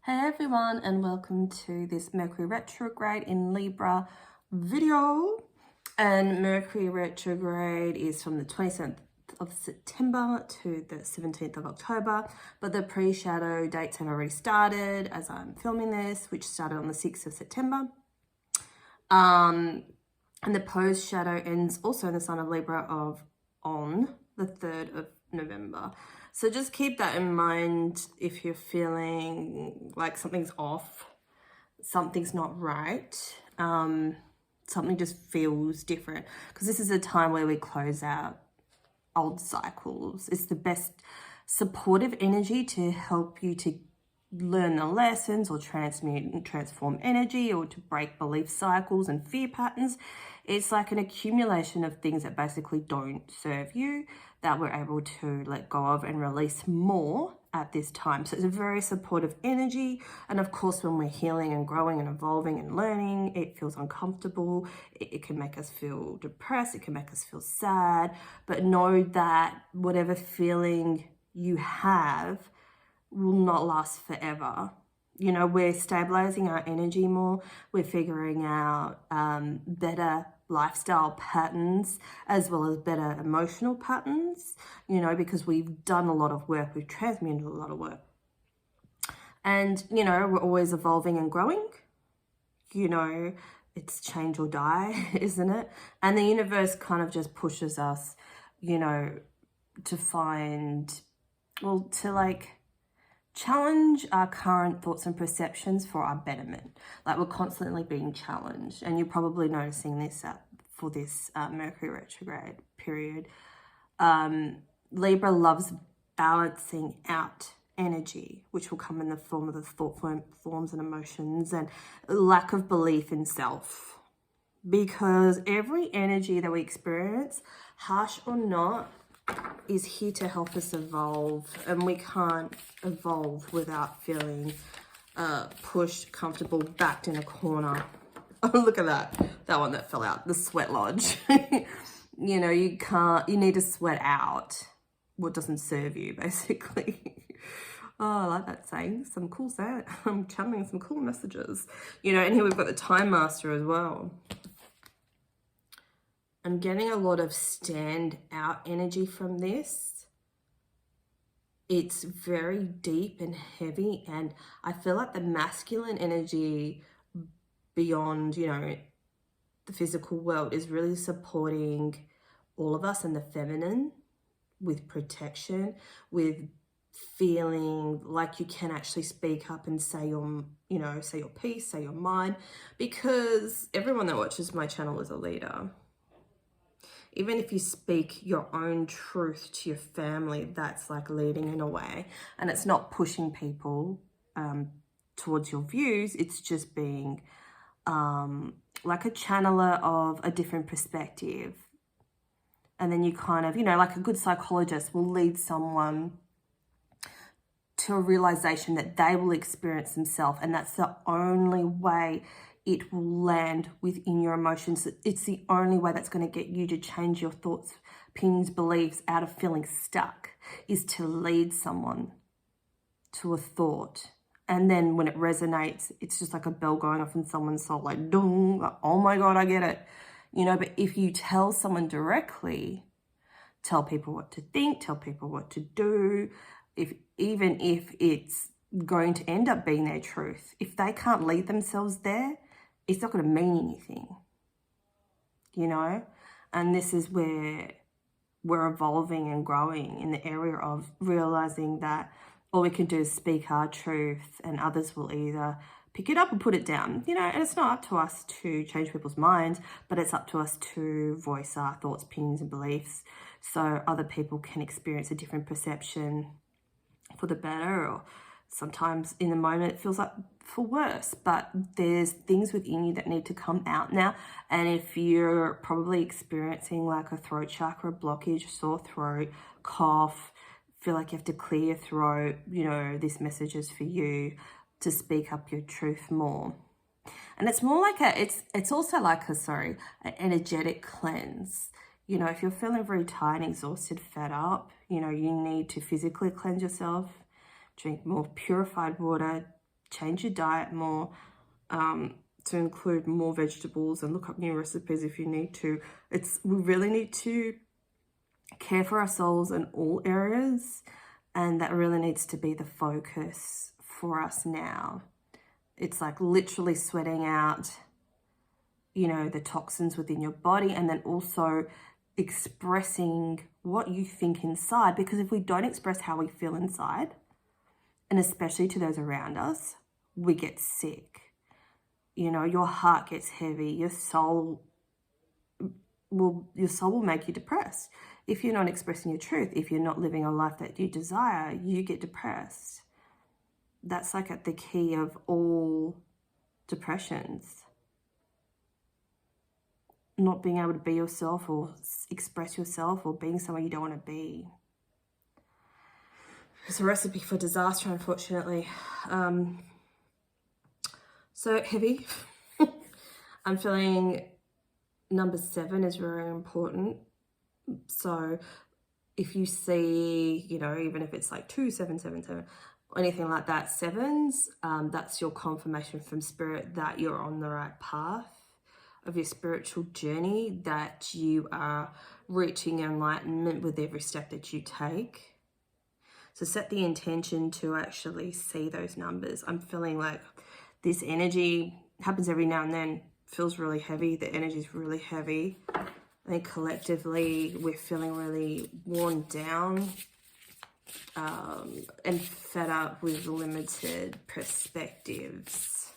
Hey everyone, and welcome to this Mercury Retrograde in Libra video. And Mercury Retrograde is from the 27th of September to the 17th of October, but the pre-shadow dates have already started as I'm filming this, which started on the 6th of September. And the post-shadow ends also in the sign of Libra on the 3rd of November. So just keep that in mind if you're feeling like something's off, something's not right, something just feels different. Because this is a time where we close out old cycles. It's the best supportive energy to help you to learn the lessons or transmute and transform energy or to break belief cycles and fear patterns. It's like an accumulation of things that basically don't serve you that we're able to let go of and release more at this time. So it's a very supportive energy. And of course, when we're healing and growing and evolving and learning, it feels uncomfortable. It can make us feel depressed. It can make us feel sad. But know that whatever feeling you have will not last forever. You know, we're stabilizing our energy more. We're figuring out better lifestyle patterns as well as better emotional patterns, you know, because we've done a lot of work. We've transmuted a lot of work. And, you know, we're always evolving and growing. You know, it's change or die, isn't it? And the universe kind of just pushes us, you know, to find, well, to like challenge our current thoughts and perceptions for our betterment. Like we're constantly being challenged, and you're probably noticing this for this Mercury retrograde period. Libra loves balancing out energy, which will come in the form of the thought forms and emotions and lack of belief in self. Because every energy that we experience, harsh or not, is here to help us evolve, and we can't evolve without feeling pushed, comfortable, backed in a corner. Oh, look at that one that fell out, the sweat lodge. You know, you need to sweat out what doesn't serve you, basically. Oh, I like that saying. Some cool saying. I'm channeling some cool messages. You know, and here we've got the Time Master as well. I'm getting a lot of stand out energy from this. It's very deep and heavy, and I feel like the masculine energy beyond, you know, the physical world is really supporting all of us, and the feminine with protection, with feeling like you can actually speak up and say your, you know, say your piece, say your mind, because everyone that watches my channel is a leader. Even if you speak your own truth to your family, that's like leading in a way. And it's not pushing people towards your views. It's just being like a channeler of a different perspective. And then you kind of, you know, like a good psychologist will lead someone to a realization that they will experience themselves. And that's the only way it will land within your emotions. It's the only way that's going to get you to change your thoughts, opinions, beliefs out of feeling stuck, is to lead someone to a thought. And then when it resonates, it's just like a bell going off in someone's soul, like, dong, like, oh my God, I get it. You know, but if you tell someone directly, tell people what to think, tell people what to do, even if it's going to end up being their truth, if they can't lead themselves there, it's not going to mean anything, you know? And this is where we're evolving and growing in the area of realizing that all we can do is speak our truth, and others will either pick it up or put it down, you know? And it's not up to us to change people's minds, but it's up to us to voice our thoughts, opinions, and beliefs so other people can experience a different perception for the better, or sometimes in the moment it feels like for worse, but there's things within you that need to come out now. And if you're probably experiencing like a throat chakra blockage, sore throat, cough, feel like you have to clear your throat, you know, this message is for you to speak up your truth more. And it's more like it's also like an energetic cleanse. You know, if you're feeling very tired, exhausted, fed up, you know, you need to physically cleanse yourself, drink more purified water, change your diet more, to include more vegetables, and look up new recipes if you need to. We really need to care for ourselves in all areas, and that really needs to be the focus for us now. It's like literally sweating out, you know, the toxins within your body, and then also expressing what you think inside, because if we don't express how we feel inside, and especially to those around us, we get sick. You know, your heart gets heavy, your soul will make you depressed. If you're not expressing your truth, if you're not living a life that you desire, you get depressed. That's like at the key of all depressions. Not being able to be yourself or express yourself, or being somewhere you don't want to be. It's a recipe for disaster, unfortunately. So heavy. I'm feeling number 7 is very important. So if you see, you know, even if it's like 2, 7, 7, 7, anything like that, 7s, that's your confirmation from spirit that you're on the right path of your spiritual journey, that you are reaching enlightenment with every step that you take. So set the intention to actually see those numbers. I'm feeling like this energy happens every now and then, feels really heavy. The energy is really heavy. I think collectively we're feeling really worn down, and fed up with limited perspectives,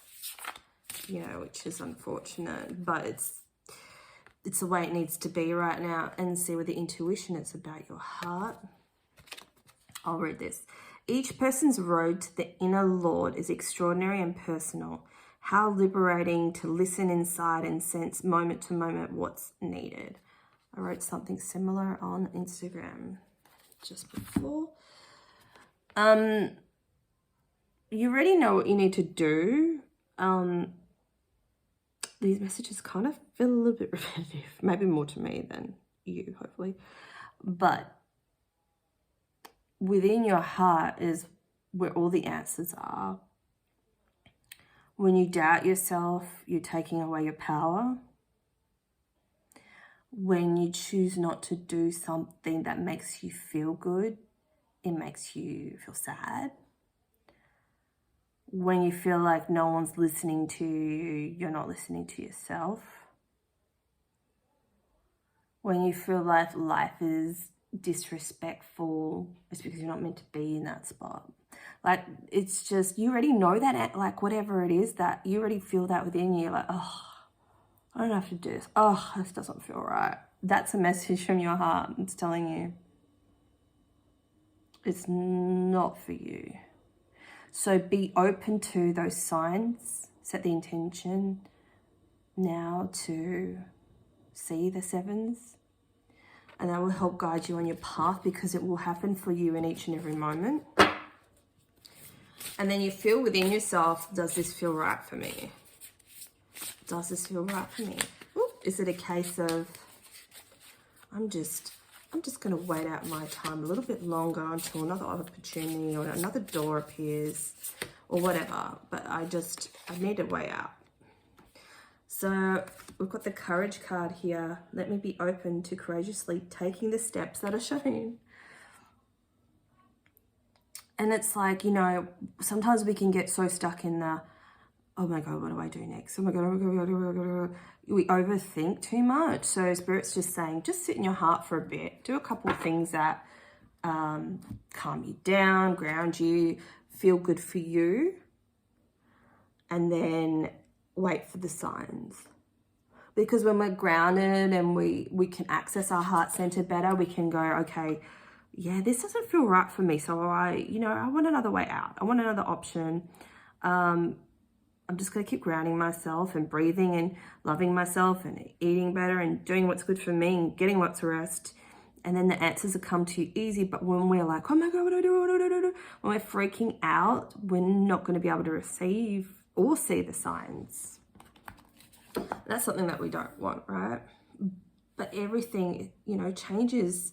you know, which is unfortunate, but it's the way it needs to be right now. And see with the intuition, it's about your heart. I'll read this. Each person's road to the inner Lord is extraordinary and personal. How liberating to listen inside and sense moment to moment what's needed. I wrote something similar on Instagram just before. You already know what you need to do. These messages kind of feel a little bit repetitive, maybe more to me than you, hopefully. But within your heart is where all the answers are. When you doubt yourself, you're taking away your power. When you choose not to do something that makes you feel good, it makes you feel sad. When you feel like no one's listening to you, you're not listening to yourself. When you feel like life is disrespectful, it's because you're not meant to be in that spot. Like, it's just, you already know that, like, whatever it is, that you already feel that within you. You're like, oh, I don't have to do this. Oh, this doesn't feel right. That's a message from your heart. It's telling you it's not for you. So be open to those signs. Set the intention now to see the 7s. And that will help guide you on your path, because it will happen for you in each and every moment. And then you feel within yourself, does this feel right for me? Does this feel right for me? Ooh, is it a case of, I'm just going to wait out my time a little bit longer until another opportunity or another door appears or whatever. But I need to wait out. So we've got the courage card here. Let me be open to courageously taking the steps that are shown. And it's like, you know, sometimes we can get so stuck in the, oh my God, what do I do next? Oh my God, oh my God, oh my God, oh my God. We overthink too much. So Spirit's just saying, just sit in your heart for a bit. Do a couple of things that calm you down, ground you, feel good for you. And then wait for the signs. Because when we're grounded and we can access our heart center better, we can go, okay, yeah, this doesn't feel right for me. So I want another way out. I want another option. I'm just going to keep grounding myself and breathing and loving myself and eating better and doing what's good for me and getting what's rest. And then the answers will come to you easy. But when we're like, oh my God, what do I do? What do I do? When we're freaking out, we're not going to be able to receive or see the signs. That's something that we don't want, right? But everything, you know, changes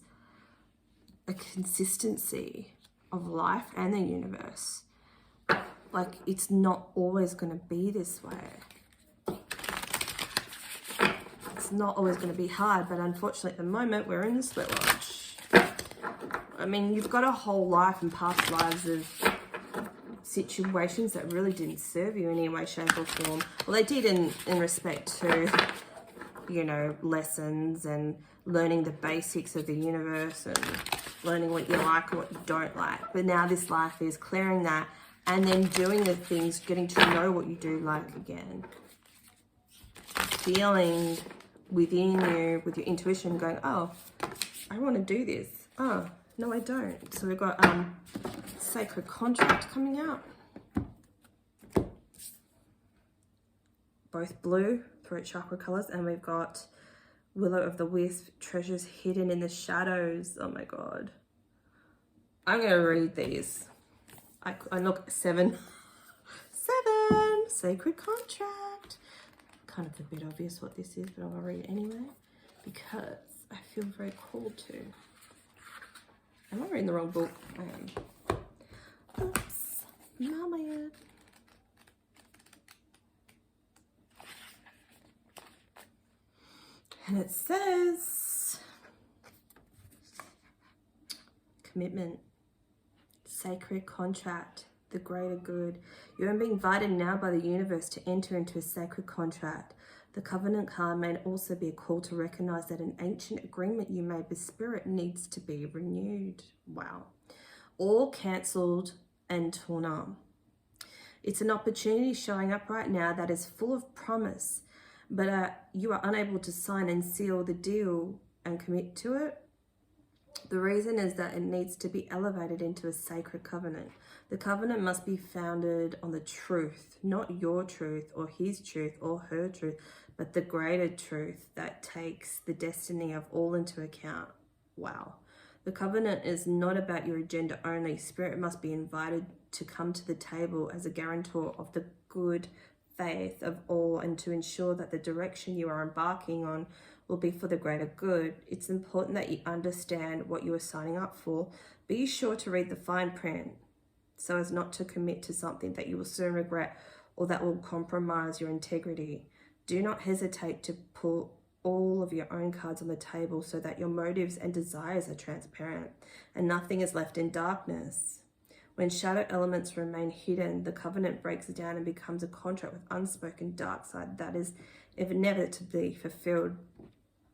a consistency of life and the universe. Like, it's not always going to be this way. It's not always going to be hard, but unfortunately at the moment we're in the sweat lodge. I mean, you've got a whole life and past lives of situations that really didn't serve you in any way, shape or form. Well, they did in respect to, you know, lessons and learning the basics of the universe and learning what you like and what you don't like. But now this life is clearing that and then doing the things, getting to know what you do like again. Feeling within you, with your intuition, going, oh, I want to do this. Oh, no, I don't. So we've got sacred contract coming out. Both blue, throat chakra colors, and we've got Willow of the Wisp, treasures hidden in the shadows. Oh my God. I'm going to read these. I look 7. 7, sacred contract. Kind of a bit obvious what this is, but I'm going to read it anyway because I feel very called to. Am I reading the wrong book? I am. Oops. Mama. And it says, commitment, sacred contract, the greater good. You are being invited now by the universe to enter into a sacred contract. The covenant card may also be a call to recognize that an ancient agreement you made with spirit needs to be renewed. Wow. Or cancelled and torn up. It's an opportunity showing up right now that is full of promise, but you are unable to sign and seal the deal and commit to it. The reason is that it needs to be elevated into a sacred covenant. The covenant must be founded on the truth, not your truth or his truth or her truth, but the greater truth that takes the destiny of all into account. Wow. The covenant is not about your agenda only. Spirit must be invited to come to the table as a guarantor of the good faith of all and to ensure that the direction you are embarking on will be for the greater good. It's important that you understand what you are signing up for. Be sure to read the fine print so as not to commit to something that you will soon regret or that will compromise your integrity. Do not hesitate to pull all of your own cards on the table so that your motives and desires are transparent and nothing is left in darkness. When shadow elements remain hidden, the covenant breaks down and becomes a contract with unspoken dark side that is inevitably fulfilled.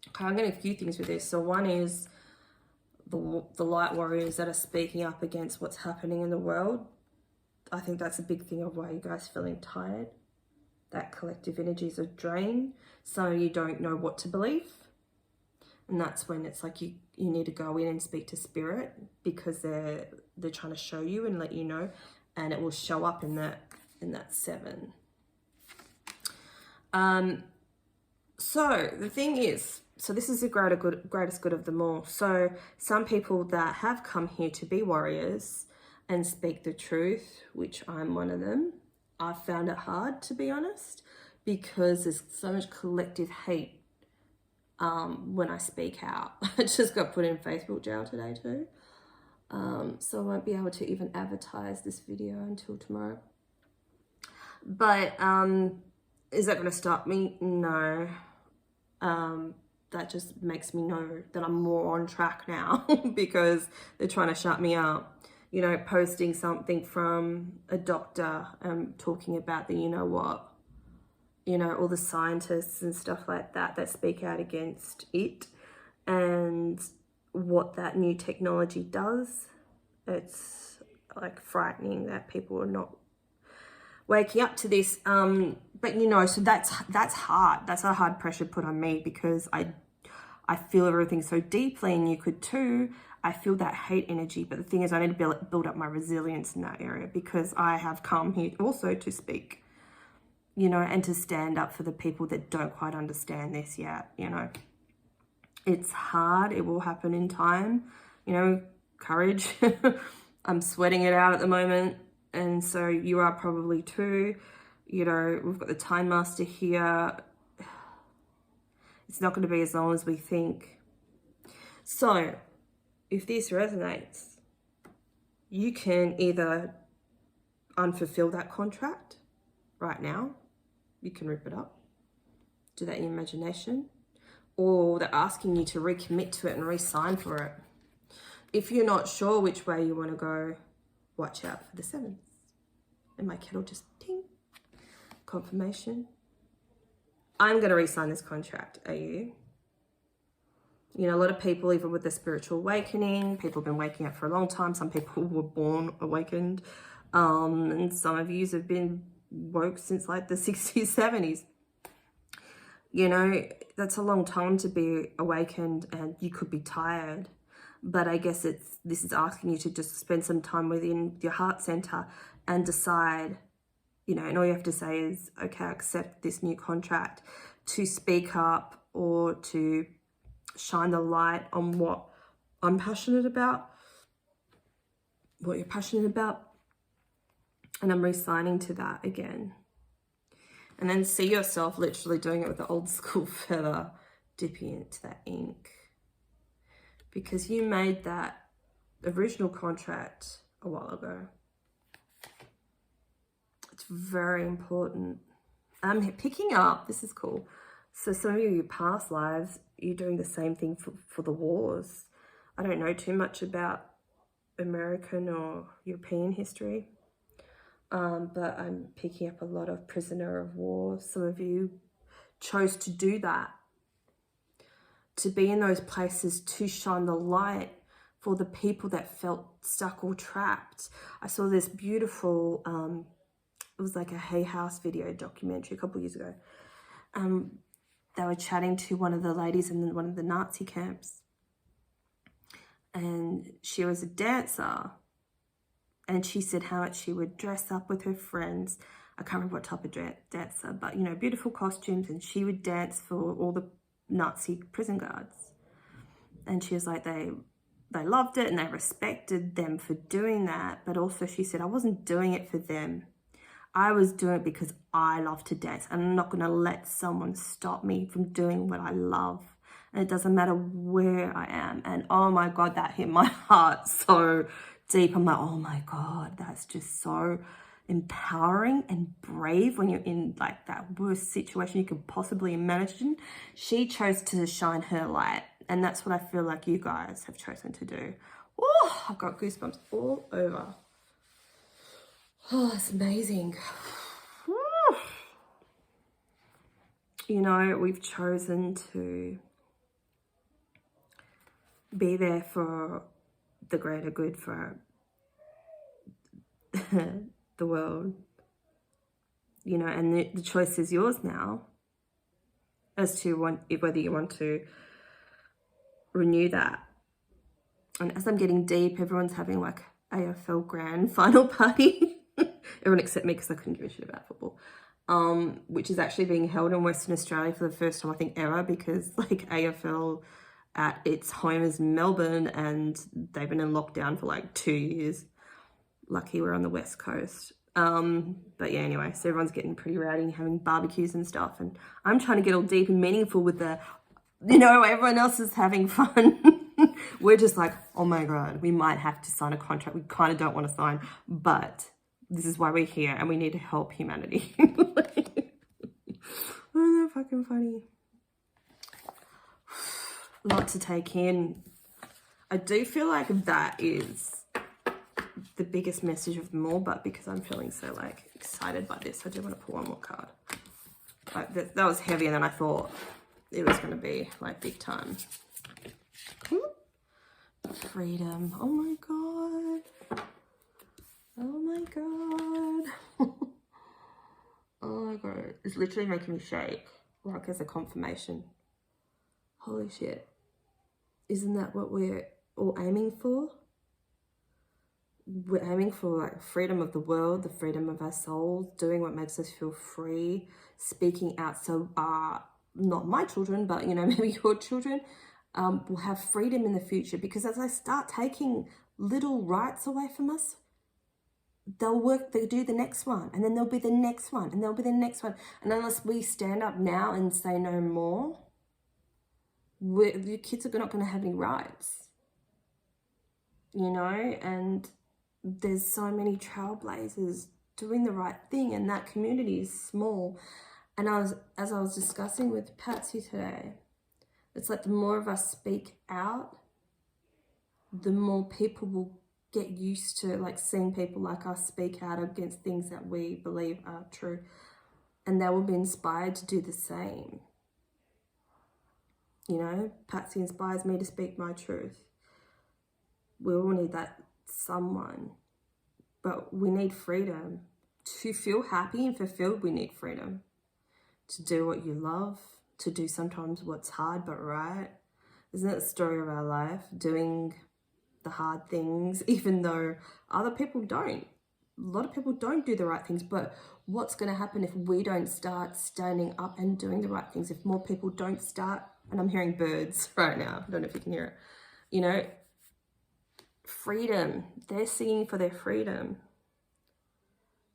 Okay, I'm getting a few things with this. So one is the light warriors that are speaking up against what's happening in the world. I think that's a big thing of why you guys feeling tired. That collective energy is a drain. Some of you don't know what to believe. And that's when it's like you need to go in and speak to spirit because they're trying to show you and let you know, and it will show up in that 7. So the thing is, so this is the greatest good of them all. So some people that have come here to be warriors and speak the truth, which I'm one of them, I found it hard, to be honest, because there's so much collective hate when I speak out. I just got put in Facebook jail today too. So I won't be able to even advertise this video until tomorrow. But is that going to stop me? No. That just makes me know that I'm more on track now because they're trying to shut me up. You know, posting something from a doctor talking about the you know what. You know, all the scientists and stuff like that speak out against it and what that new technology does. It's like frightening that people are not waking up to this. But you know, so that's hard. That's a hard pressure put on me because I feel everything so deeply, and you could too. I feel that hate energy, but the thing is I need to build up my resilience in that area because I have come here also to speak, you know, and to stand up for the people that don't quite understand this yet, you know. It's hard. It will happen in time, you know, courage. I'm sweating it out at the moment, and so you are probably too. You know, we've got the Time Master here. It's not going to be as long as we think. So, if this resonates, you can either unfulfill that contract right now, you can rip it up. Do that in your imagination. Or they're asking you to recommit to it and re-sign for it. If you're not sure which way you want to go, watch out for the 7th. And my kettle just ting. Confirmation. I'm going to re-sign this contract. Are you? You know, a lot of people, even with the spiritual awakening, people have been waking up for a long time. Some people were born awakened. And some of you have been woke since like the 60s, 70s. You know, that's a long time to be awakened, and you could be tired. But I guess this is asking you to just spend some time within your heart center and decide, you know, and all you have to say is, okay, I accept this new contract, to speak up or to shine the light on what I'm passionate about, what you're passionate about. And I'm re-signing to that again. And then see yourself literally doing it with the old school feather, dipping into that ink. Because you made that original contract a while ago. It's very important. I'm picking up, this is cool. So some of you, your past lives, you're doing the same thing for the wars. I don't know too much about American or European history. But I'm picking up a lot of prisoner of war. Some of you chose to do that, to be in those places, to shine the light for the people that felt stuck or trapped. I saw this beautiful, it was like a Hay House video documentary a couple of years ago. They were chatting to one of the ladies in one of the Nazi camps. And she was a dancer. And she said how much she would dress up with her friends. I can't remember what type of dancer, but, you know, beautiful costumes. And she would dance for all the Nazi prison guards. And she was like, they loved it and they respected them for doing that. But also she said, I wasn't doing it for them. I was doing it because I love to dance. And I'm not going to let someone stop me from doing what I love. And it doesn't matter where I am. And oh my God, that hit my heart so deep. I'm like, oh my God, that's just so empowering and brave when you're in like that worst situation you could possibly imagine. She chose to shine her light, and that's what I feel like you guys have chosen to do. Oh, I've got goosebumps all over. Oh, it's amazing. You know, we've chosen to be there for the greater good, for the world, you know, and the choice is yours now as to whether you want to renew that. And as I'm getting deep, everyone's having like AFL grand final party. Everyone except me, because I couldn't give a shit about football. Which is actually being held in Western Australia for the first time, I think, ever, because like AFL at its home is Melbourne, and they've been in lockdown for like 2 years. Lucky we're on the West Coast. But yeah, anyway, so everyone's getting pretty rowdy and having barbecues and stuff. And I'm trying to get all deep and meaningful with the, you know, everyone else is having fun. We're just like, oh my God, we might have to sign a contract we kind of don't want to sign, but this is why we're here and we need to help humanity. Oh, they're fucking funny. A lot to take in. I do feel like that is the biggest message of them all, but because I'm feeling so like excited by this, I do want to pull one more card. Like that was heavier than I thought it was going to be, like big time. Freedom. Oh my God. Oh my God. Oh my God. It's literally making me shake, like as a confirmation. Holy shit. Isn't that what we're all aiming for? We're aiming for like freedom of the world, the freedom of our souls, doing what makes us feel free, speaking out so not my children, but you know, maybe your children will have freedom in the future. Because as I start taking little rights away from us, they'll do the next one, and then there'll be the next one, and there'll be the next one. And unless we stand up now and say no more, the kids are not going to have any rights, you know. And there's so many trailblazers doing the right thing, and that community is small. And as I was discussing with Patsy today, it's like the more of us speak out, the more people will get used to like seeing people like us speak out against things that we believe are true, and they will be inspired to do the same. You know, Patsy inspires me to speak my truth. We all need that someone, but we need freedom. To feel happy and fulfilled, we need freedom. To do what you love, to do sometimes what's hard but right. Isn't it the story of our life? Doing the hard things, even though other people don't. A lot of people don't do the right things, but what's going to happen if we don't start standing up and doing the right things? If more people don't start, and I'm hearing birds right now, I don't know if you can hear it, you know, freedom. They're singing for their freedom.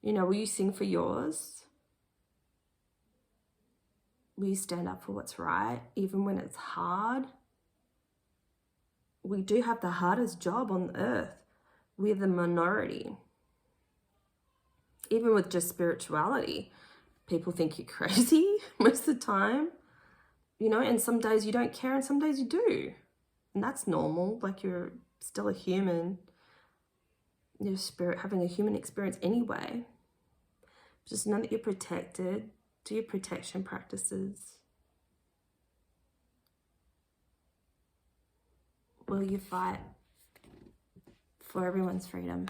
You know, will you sing for yours? Will you stand up for what's right, even when it's hard? We do have the hardest job on earth. We're the minority. Even with just spirituality, people think you're crazy most of the time, you know, and some days you don't care and some days you do. And that's normal, like you're still a human. Your spirit having a human experience anyway. Just know that you're protected. Do your protection practices. Will you fight for everyone's freedom?